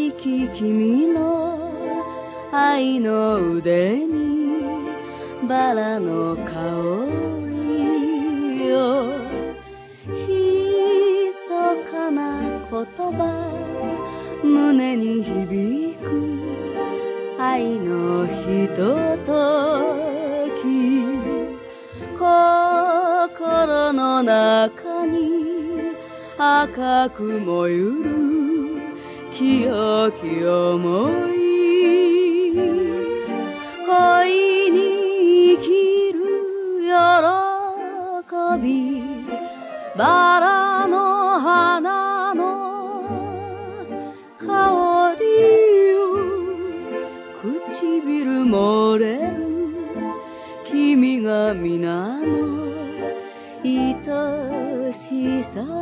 しき君の愛の腕にバラの香りよひそかな言葉胸に響く愛のひととき心の中に赤く燃ゆる清き想い恋に生きる喜びバラの花の香りよ唇漏れる君が皆の愛しさ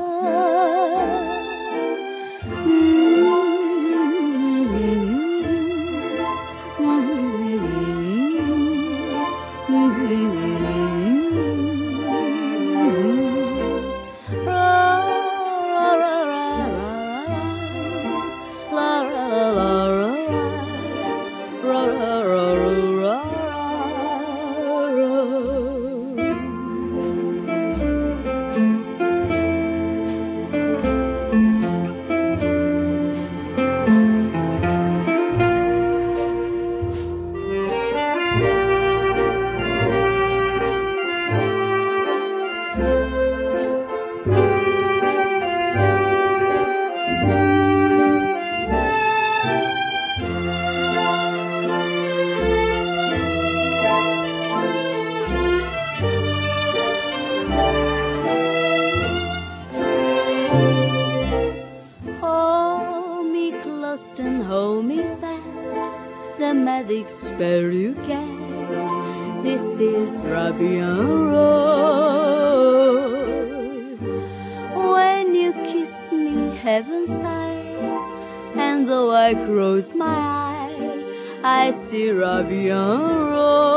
And hold me fast, the magic spell you cast. This is Arabian Rose. When you kiss me, heaven sighs, and though I close my eyes, I see Arabian Rose.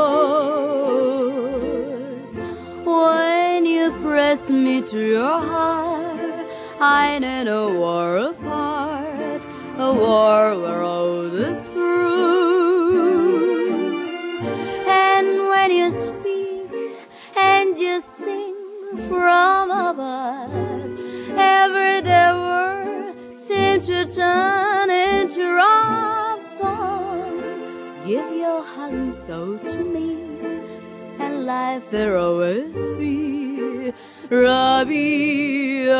When you press me to your heart, I know a war apart, a war where all is true. And when you speak and you sing from above, everyday word seems to turn into love song. Give your heart and soul to me, and life will always be Arabian.